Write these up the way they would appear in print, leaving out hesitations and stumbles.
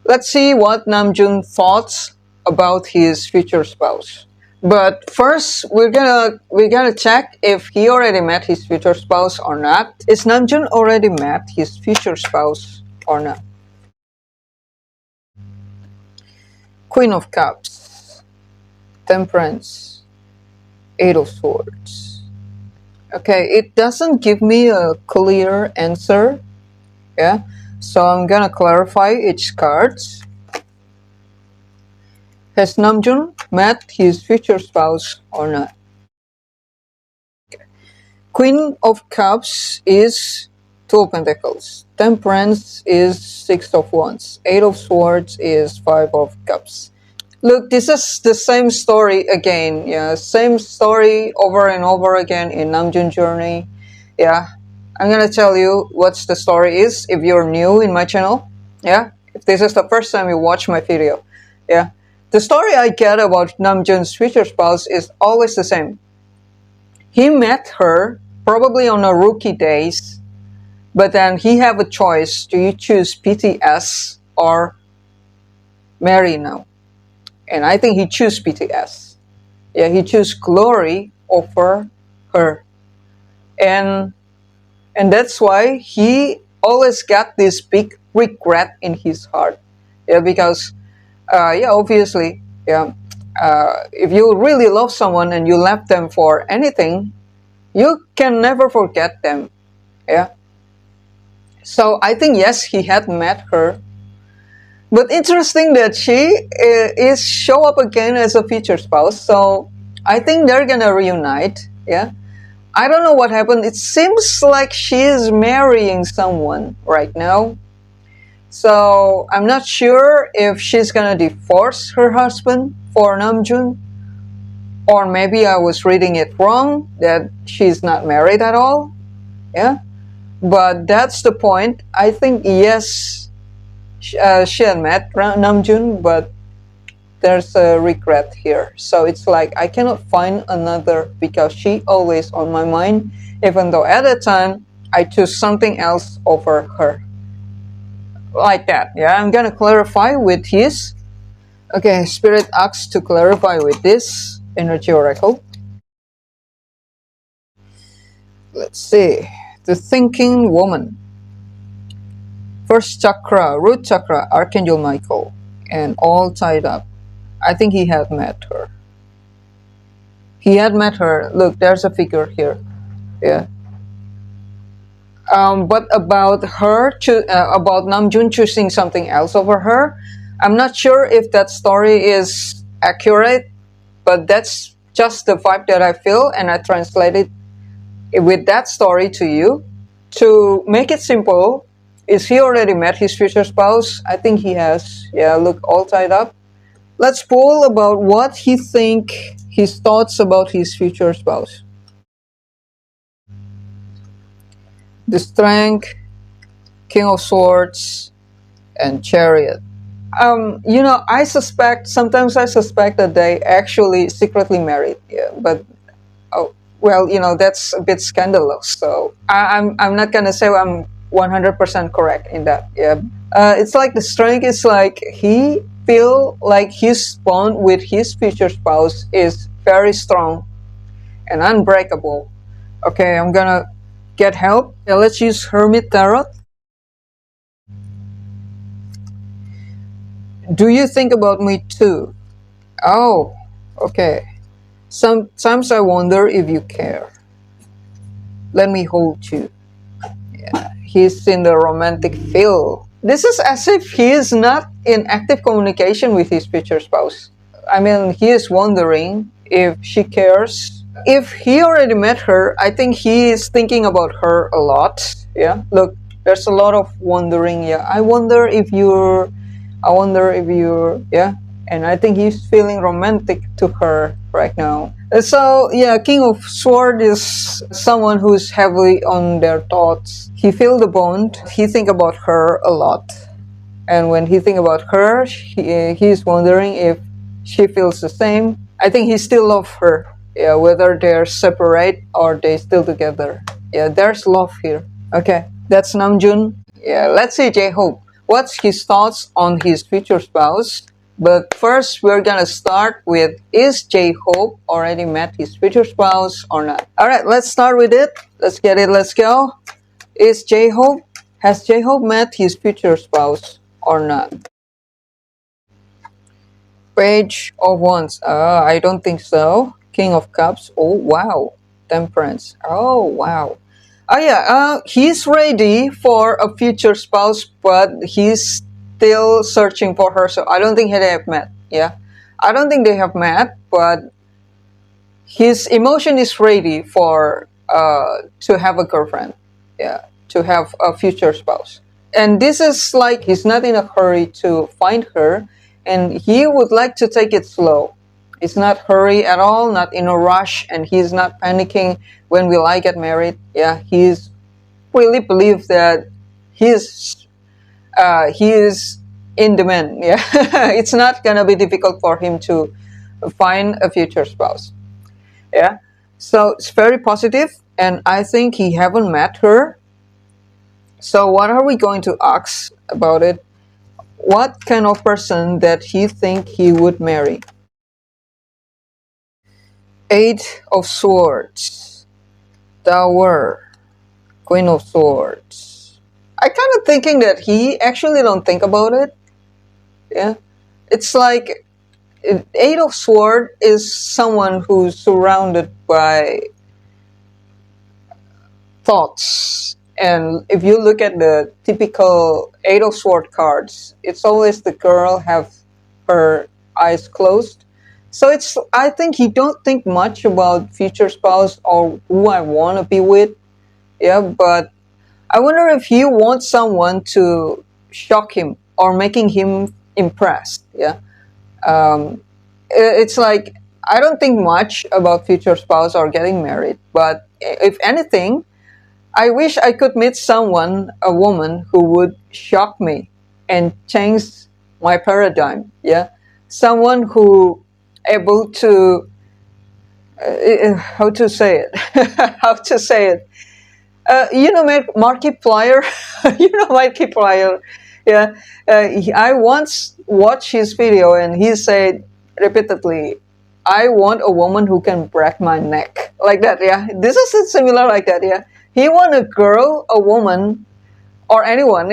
Let's see what Namjoon thoughts about his future spouse. But first, we're gonna check if he already met his future spouse or not. Is Namjoon already met his future spouse or not? Queen of Cups, Temperance, Eight of Swords. Okay, it doesn't give me a clear answer. Yeah, so I'm gonna clarify each card. Has Namjoon met his future spouse or not? Queen of Cups is Two of Pentacles. Temperance is Six of Wands. Eight of Swords is Five of Cups. Look, this is the same story again. Yeah, same story over and over again in Namjoon journey. Yeah, I'm gonna tell you what the story is if you're new in my channel. Yeah, if this is the first time you watch my video. Yeah, the story I get about Namjoon's future spouse is always the same. He met her probably on a rookie days, but then he have a choice. Do you choose BTS or marry now? And I think he choose BTS. Yeah, he choose glory over her. And that's why he always got this big regret in his heart. Yeah, because obviously, if you really love someone and you left them for anything, you can never forget them. Yeah. So I think yes, he had met her, but interesting that she is show up again as a future spouse. So I think they're gonna reunite. Yeah. I don't know what happened. It seems like she is marrying someone right now. So I'm not sure if she's gonna divorce her husband for Namjoon, or maybe I was reading it wrong that she's not married at all. Yeah, but that's the point. I think yes, she had met Namjoon, but there's a regret here. So it's like I cannot find another because she always on my mind, even though at the time I choose something else over her. Like that. Yeah, I'm gonna clarify with his. Okay, Spirit asks to clarify with this energy oracle. Let's see. The thinking woman. First chakra, root chakra, Archangel Michael, and all tied up. I think he had met her. He had met her. Look, there's a figure here. Yeah. But about her, about Namjoon choosing something else over her, I'm not sure if that story is accurate, but that's just the vibe that I feel, and I translated with that story to you. To make it simple, is he already met his future spouse? I think he has. Yeah, look, all tied up. Let's pull about what he think, his thoughts about his future spouse. The Strength, King of Swords, and Chariot. Sometimes I suspect that they actually secretly married. Yeah, but that's a bit scandalous. So I'm not gonna say I'm 100% correct in that. Yeah, it's like the Strength is like he feel like his bond with his future spouse is very strong and unbreakable. Okay, I'm gonna get help. Yeah, let's use Hermit Tarot. Do you think about me too? Oh, okay. Sometimes I wonder if you care. Let me hold you. Yeah, he's in the romantic field. This is as if he is not in active communication with his future spouse. I mean, he is wondering if she cares. If he already met her, I think he is thinking about her a lot. Yeah, look, there's a lot of wondering. Yeah, I wonder if you're, yeah. And I think he's feeling romantic to her right now. So, yeah, King of Swords is someone who's heavily on their thoughts. He feel the bond. He think about her a lot. And when he think about her, he's wondering if she feels the same. I think he still loves her. Yeah, whether they're separate or they still together. Yeah, there's love here. Okay, that's Namjoon. Yeah, let's see J-Hope. what's his thoughts on his future spouse. But first, we're gonna start with, is J-Hope already met his future spouse or not? All right, let's start with it. Let's get it. Let's go. Is J-Hope has J-Hope met his future spouse or not? Page of Wands. I don't think so. King of Cups. Oh wow. Temperance. Oh wow. Oh yeah. He's ready for a future spouse, but he's still searching for her. So I don't think they have met. Yeah, I don't think they have met, but his emotion is ready for to have a girlfriend. Yeah, to have a future spouse. And this is like he's not in a hurry to find her, and he would like to take it slow. He's not hurry at all, not in a rush, and he's not panicking when will I get married. Yeah, he's really believe that he's he is in demand. Yeah, it's not gonna be difficult for him to find a future spouse. Yeah, so it's very positive, and I think he haven't met her. So what are we going to ask about it? What kind of person that he think he would marry? Eight of Swords, Tower, Queen of Swords. I kind of thinking that he actually don't think about it. Yeah, it's like Eight of Swords is someone who's surrounded by thoughts. And if you look at the typical Eight of Swords cards, it's always the girl have her eyes closed. So it's I think he don't think much about future spouse or who I want to be with. Yeah, but I wonder if he wants someone to shock him or making him impressed. Yeah, it's like I don't think much about future spouse or getting married, but if anything, I wish I could meet someone, a woman, who would shock me and change my paradigm. Yeah, someone who able to how to say it, how to say it. You know, Markiplier. You know Markiplier. Yeah, I once watched his video and he said repeatedly, "I want a woman who can break my neck," like that. Yeah, this is similar like that. Yeah, he want a girl, a woman, or anyone.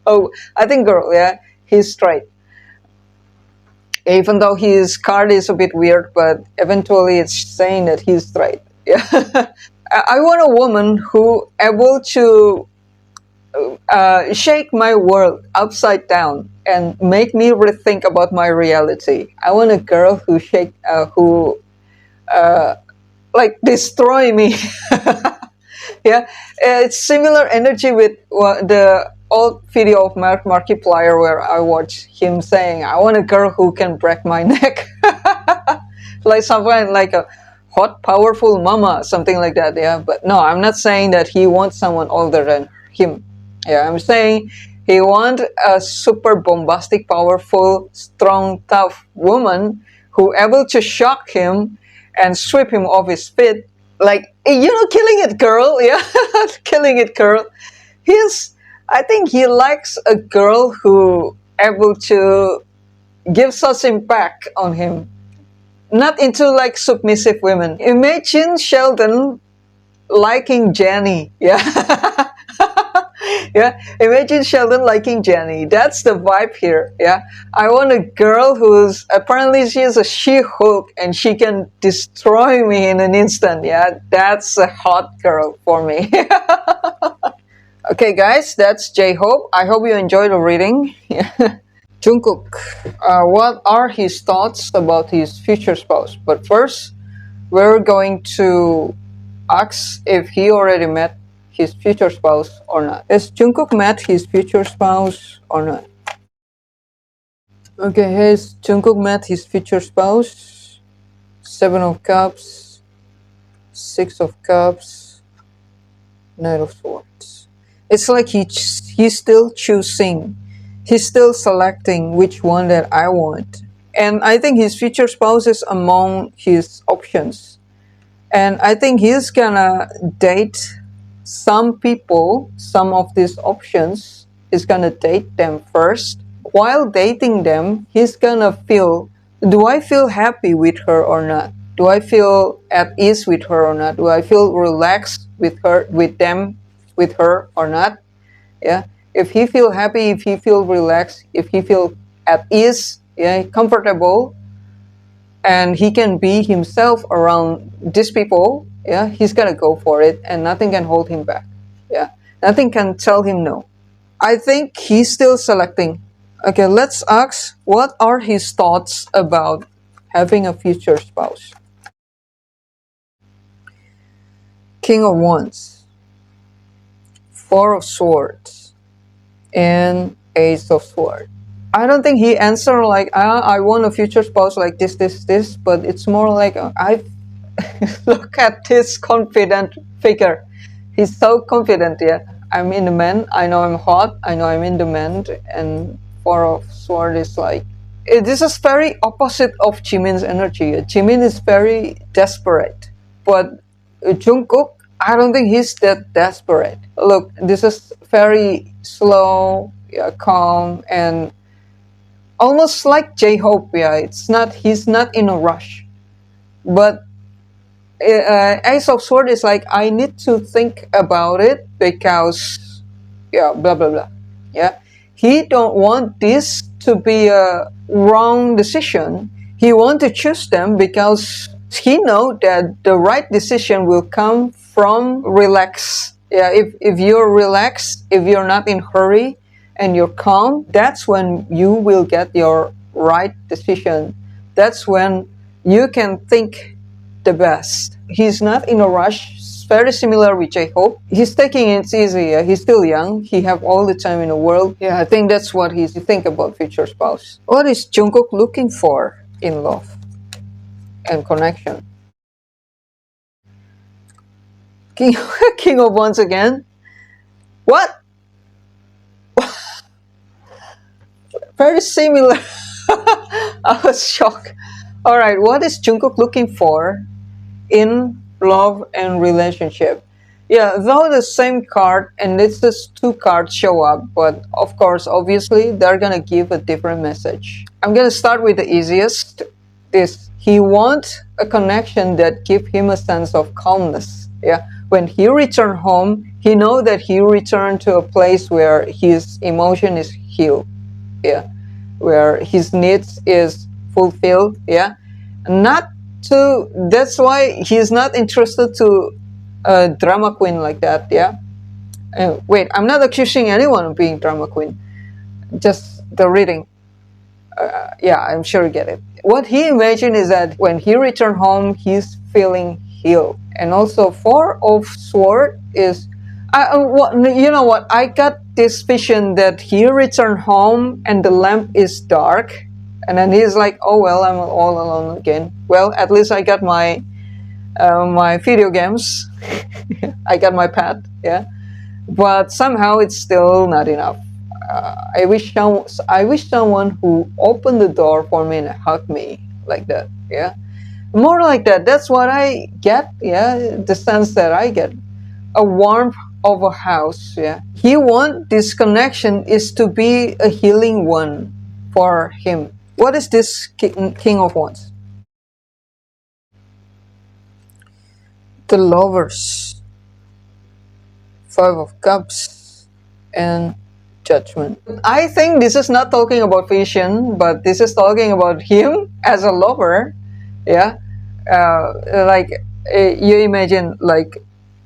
Oh, I think girl. Yeah, he's straight. Even though his card is a bit weird, but eventually it's saying that he's straight. Yeah. I want a woman who able to shake my world upside down and make me rethink about my reality. I want a girl who who like destroy me. Yeah, it's similar energy with the old video of Markiplier where I watched him saying, "I want a girl who can break my neck," like something like a hot, powerful mama, something like that. Yeah, but no, I'm not saying that he wants someone older than him. Yeah, I'm saying he wants a super bombastic, powerful, strong, tough woman who able to shock him and sweep him off his feet. Like, you know, killing it, girl. Yeah, killing it, girl. I think he likes a girl who able to give such impact on him. Not into like submissive women. Imagine Sheldon liking Jenny. Yeah. Yeah. Imagine Sheldon liking Jenny. That's the vibe here. Yeah. I want a girl who's apparently she is a She-Hulk and she can destroy me in an instant. Yeah. That's a hot girl for me. Okay, guys, that's J-Hope. I hope you enjoyed the reading. Jungkook, what are his thoughts about his future spouse? But first, we're going to ask if he already met his future spouse or not. Has Jungkook met his future spouse or not? Okay, has Jungkook met his future spouse? Seven of Cups, Six of Cups, Knight of Swords. It's like he's still choosing. He's still selecting which one that I want. And I think his future spouse is among his options. And I think he's gonna date some people, some of these options, is gonna date them first. While dating them, he's gonna feel, do I feel happy with her or not? Do I feel at ease with her or not? Do I feel relaxed with her, with them, with her or not? Yeah. If he feel happy, if he feel relaxed, if he feel at ease, yeah, comfortable, and he can be himself around these people, yeah, he's gonna go for it, and nothing can hold him back. Yeah, nothing can tell him no. I think he's still selecting. Okay, let's ask what are his thoughts about having a future spouse. King of Wands, Four of Swords, and Ace of Swords. I don't think he answered like, I want a future spouse like this, but it's more like, I look at this confident figure. He's so confident, yeah. I'm in demand. I know I'm hot. I know I'm in demand. And Four of Swords is like, this is very opposite of Jimin's energy. Jimin is very desperate, but Jungkook, I don't think he's that desperate. Look, this is very slow, yeah, calm, and almost like J-Hope. Yeah, it's not. He's not in a rush, but Ace of Swords is like, I need to think about it because, yeah, blah blah blah. Yeah, he don't want this to be a wrong decision. He want to choose them because he know that the right decision will come from relax. Yeah, if you're relaxed, if you're not in hurry, and you're calm, that's when you will get your right decision. That's when you can think the best. He's not in a rush. It's very similar with J-Hope. He's taking it easy. He's still young. He have all the time in the world. Yeah, I think that's what he's think about future spouse. What is Jungkook looking for in love and connection? King, King of Wands again. What? Very similar. I was shocked. All right, what is Jungkook looking for in love and relationship? Yeah, though the same card and it's just two cards show up, but of course, obviously, they're gonna give a different message. I'm gonna start with the easiest. This, he wants a connection that give him a sense of calmness. Yeah, when he return home, he know that he returned to a place where his emotion is healed. Yeah, where his needs is fulfilled. Yeah, not to, that's why he's not interested to a drama queen like that. Yeah, wait, I'm not accusing anyone of being drama queen, just the reading. Yeah, I'm sure you get it. What he imagined is that when he returned home, he's feeling healed. And also Four of Swords is, you know what, I got this vision that he returned home and the lamp is dark, and then he's like, oh well, I'm all alone again. Well, at least I got my my video games. I got my pet, yeah, but somehow it's still not enough. I wish someone who opened the door for me and hugged me like that. Yeah, more like that. That's what I get. Yeah, the sense that I get, a warmth of a house. Yeah, he want this connection is to be a healing one for him. What is this King of Wands? The Lovers, Five of Cups, and Judgment. I think this is not talking about vision, but this is talking about him as a lover. Yeah, like you imagine, like,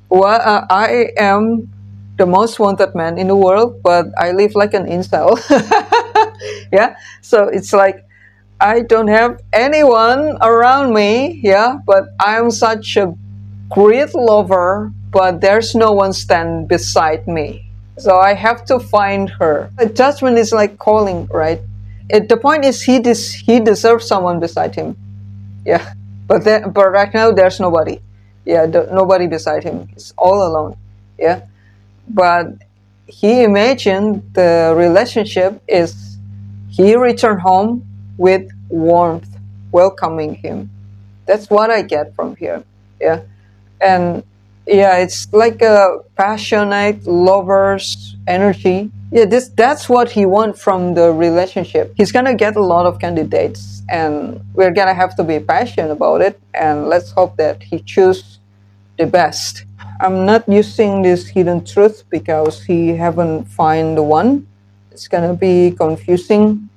well, I am the most wanted man in the world, but I live like an incel. Yeah, so it's like I don't have anyone around me. Yeah, but I'm such a great lover, but there's no one stand beside me. So I have to find her. A judgment is like calling, right? The point is he deserves someone beside him. Yeah, but right now there's nobody. Yeah, nobody beside him. He's all alone. Yeah, but he imagined the relationship is he returned home with warmth, welcoming him. That's what I get from here. Yeah, and Yeah, it's like a passionate lover's energy. Yeah, that's what he wants from the relationship. He's gonna get a lot of candidates, and we're gonna have to be passionate about it. And let's hope that he choose the best. I'm not using this hidden truth because he haven't find the one. It's gonna be confusing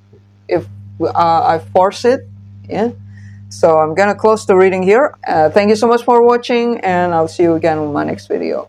if I force it. Yeah. So I'm gonna close the reading here. Thank you so much for watching, and I'll see you again in my next video.